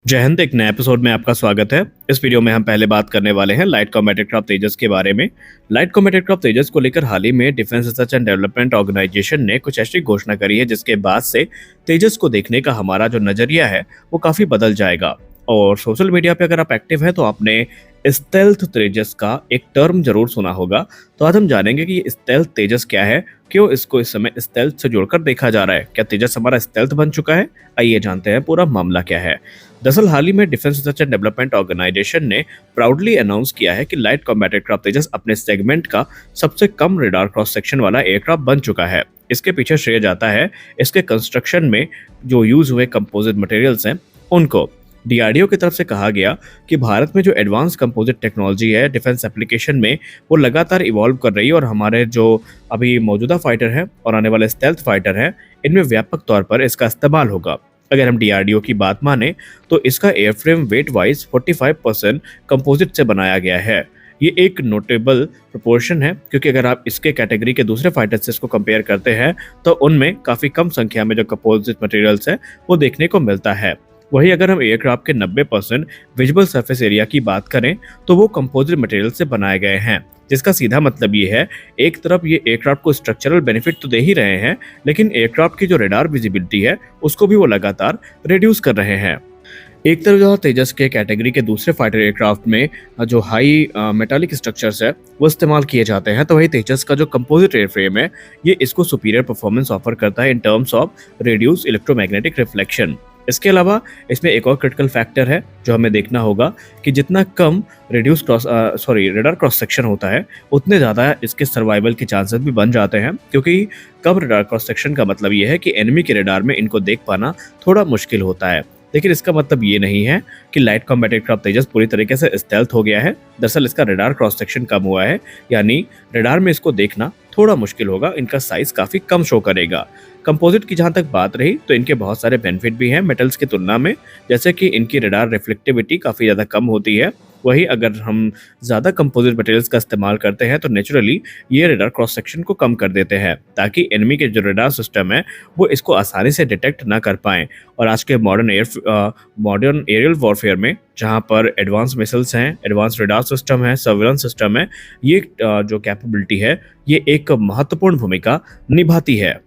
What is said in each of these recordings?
जय हिंद। एक नए एपिसोड में आपका स्वागत है। इस वीडियो में हम पहले बात करने वाले हैं लाइट कॉम्बैट एयरक्राफ्ट तेजस के बारे में। लाइट कॉम्बैट एयरक्राफ्ट तेजस को लेकर हाल ही में defence research and development organisation ने कुछ ऐसी घोषणा करी है जिसके बाद से तेजस को देखने का हमारा जो नजरिया है वो काफी बदल जाएगा। और सोशल मीडिया पे अगर आप एक्टिव हैं तो आपने स्टेल्थ तेजस का एक टर्म जरूर सुना होगा। तो आज हम जानेंगे कि ये स्टेल्थ तेजस क्या है, क्यों इसको इस समय स्टेल्थ से जोड़कर देखा जा रहा है, क्या तेजस हमारा स्टेल्थ बन चुका है। आइए जानते हैं पूरा मामला क्या है। दरअसल हाल ही में defence research and development organisation ने प्राउडली अनाउंस किया है कि लाइट कॉम्बैट एयरक्राफ्ट तेजस अपने सेगमेंट का सबसे कम रेडार क्रॉस सेक्शन वाला एयरक्राफ्ट बन चुका है। इसके पीछे श्रेय जाता है इसके कंस्ट्रक्शन में जो यूज हुए कंपोजिट मटेरियल्स हैं उनको। डीआरडीओ की तरफ से कहा गया कि भारत में जो एडवांस कंपोजिट टेक्नोलॉजी है डिफेंस एप्लीकेशन में वो लगातार इवॉल्व कर रही है और हमारे जो अभी मौजूदा फाइटर है और आने वाले स्टेल्थ फाइटर हैं इनमें व्यापक तौर पर इसका इस्तेमाल होगा। अगर हम डीआरडीओ की बात माने तो इसका एयरफ्रेम वेट वाइज 45% कंपोजिट से बनाया गया है। ये एक नोटेबल प्रोपोर्शन है क्योंकि अगर आप इसके कैटेगरी के दूसरे फाइटर से इसको कंपेयर करते हैं तो उनमें काफी कम संख्या में जो कंपोजिट मटेरियल्स है वो देखने को मिलता है। वहीं अगर हम एयरक्राफ्ट के 90% विजिबल सरफेस एरिया की बात करें तो वो कंपोजिट मटेरियल से बनाए गए हैं, जिसका सीधा मतलब ये है एक तरफ ये एयरक्राफ्ट को स्ट्रक्चरल बेनिफिट तो दे ही रहे हैं लेकिन एयरक्राफ्ट की जो रेडार विजिबिलिटी है उसको भी वो लगातार रिड्यूस कर रहे हैं। एक तरफ जो तेजस के कैटेगरी के दूसरे फाइटर एयरक्राफ्ट में जो हाई मेटालिक स्ट्रक्चर्स है वो इस्तेमाल किए जाते हैं, तो वही तेजस का जो कंपोजिट एयरफ्रेम है ये इसको सुपीरियर परफॉर्मेंस ऑफर करता है in terms of reduce electromagnetic reflection. इसके अलावा इसमें एक और क्रिटिकल फैक्टर है जो हमें देखना होगा कि जितना कम रेडार क्रॉस सेक्शन होता है उतने ज़्यादा इसके सर्वाइवल के चांसेस भी बन जाते हैं, क्योंकि कम रेडार क्रॉस सेक्शन का मतलब ये है कि एनिमी के रेडार में इनको देख पाना थोड़ा मुश्किल होता है। लेकिन इसका मतलब ये नहीं है कि लाइट कॉम्बैट एयरक्राफ्ट तेजस पूरी तरीके से स्टेल्थ हो गया है। दरअसल इसका रेडार क्रॉस सेक्शन कम हुआ है, यानी रेडार में इसको देखना थोड़ा मुश्किल होगा, इनका साइज काफी कम शो करेगा। कंपोजिट की जहां तक बात रही तो इनके बहुत सारे बेनिफिट भी हैं मेटल्स की तुलना में, जैसे कि इनकी रेडार रिफ्लेक्टिविटी काफी ज्यादा कम होती है। वही अगर हम ज्यादा कंपोजिट मटेरियल्स का इस्तेमाल करते हैं तो नेचुरली ये रेडार क्रॉस सेक्शन को कम कर देते हैं ताकि एनिमी के जो रेडार सिस्टम है वो इसको आसानी से डिटेक्ट ना कर पाएं। और आज के मॉडर्न एरियल वॉरफेयर में जहां पर एडवांस मिसाइल्स हैं, एडवांस रेडार सिस्टम है, सर्विलेंस सिस्टम है, ये जो कैपेबिलिटी है ये एक महत्वपूर्ण भूमिका निभाती है।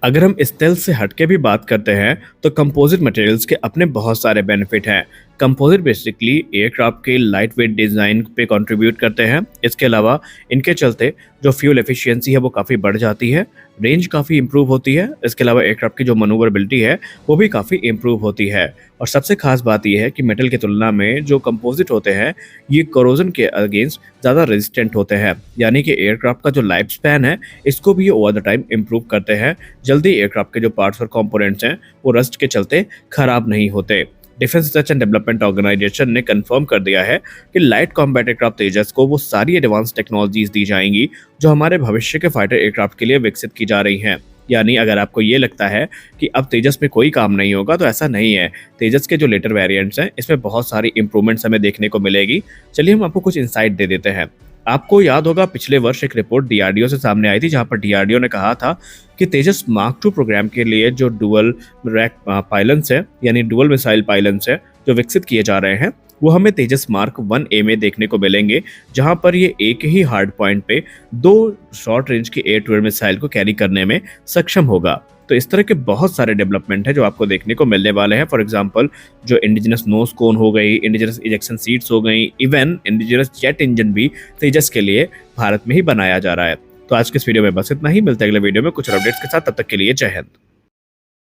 अगर हम स्टेल्थ से हटके भी बात करते हैं तो कंपोजिट मटेरियल्स के अपने बहुत सारे बेनिफिट हैं। कंपोजिट बेसिकली एयरक्राफ्ट के लाइट वेट डिज़ाइन पे कंट्रीब्यूट करते हैं। इसके अलावा इनके चलते जो फ्यूल एफिशिएंसी है वो काफ़ी बढ़ जाती है, रेंज काफ़ी इंप्रूव होती है। इसके अलावा एयरक्राफ्ट की जो मनूवरबिलिटी है वो भी काफ़ी इंप्रूव होती है। और सबसे खास बात यह है कि मेटल की तुलना में जो कंपोजिट होते हैं ये कोरोजन के अगेंस्ट ज़्यादा रेजिस्टेंट होते हैं, यानी कि एयरक्राफ्ट का जो लाइफ स्पैन है इसको भी ये ओवर द टाइम इंप्रूव करते हैं। जल्दी एयरक्राफ्ट के जो पार्ट्स और कंपोनेंट्स हैं वो रस्ट के चलते खराब नहीं होते। Defence research and development organisation ने कंफर्म कर दिया है कि लाइट कॉम्बैट एयरक्राफ्ट तेजस को वो सारी एडवांस टेक्नोलॉजीज दी जाएंगी जो हमारे भविष्य के फाइटर एयरक्राफ्ट के लिए विकसित की जा रही हैं। यानी अगर आपको ये लगता है कि अब तेजस में कोई काम नहीं होगा तो ऐसा नहीं है। तेजस के जो लेटर वेरिएंट्स हैं इसमें बहुत सारी इंप्रूवमेंट्स हमें देखने को मिलेगी। चलिए हम आपको कुछ इंसाइट दे देते हैं। आपको याद होगा पिछले वर्ष एक रिपोर्ट डीआरडीओ से सामने आई थी जहां पर डीआरडीओ ने कहा था कि तेजस मार्क 2 प्रोग्राम के लिए जो डुअल रैक पायलट्स है यानी डुअल मिसाइल पायलट्स है जो विकसित किए जा रहे हैं वो हमें तेजस मार्क 1A में देखने को मिलेंगे, जहां पर ये एक ही हार्ड पॉइंट पे 2 शॉर्ट रेंज की एयर टू एयर मिसाइल को कैरी करने में सक्षम होगा। तो इस तरह के बहुत सारे डेवलपमेंट है जो आपको देखने को मिलने वाले हैं। फॉर एग्जांपल जो इंडिजिनस नोज कोन हो गई, इंडिजिनस इजेक्शन सीट्स हो गई, इवन इंडिजिनस जेट इंजन भी तेजस के लिए भारत में ही बनाया जा रहा है। तो आज के इस वीडियो में बस इतना ही, मिलते हैं अगले वीडियो में कुछ अपडेट्स के साथ। तब तक के लिए जय हिंद।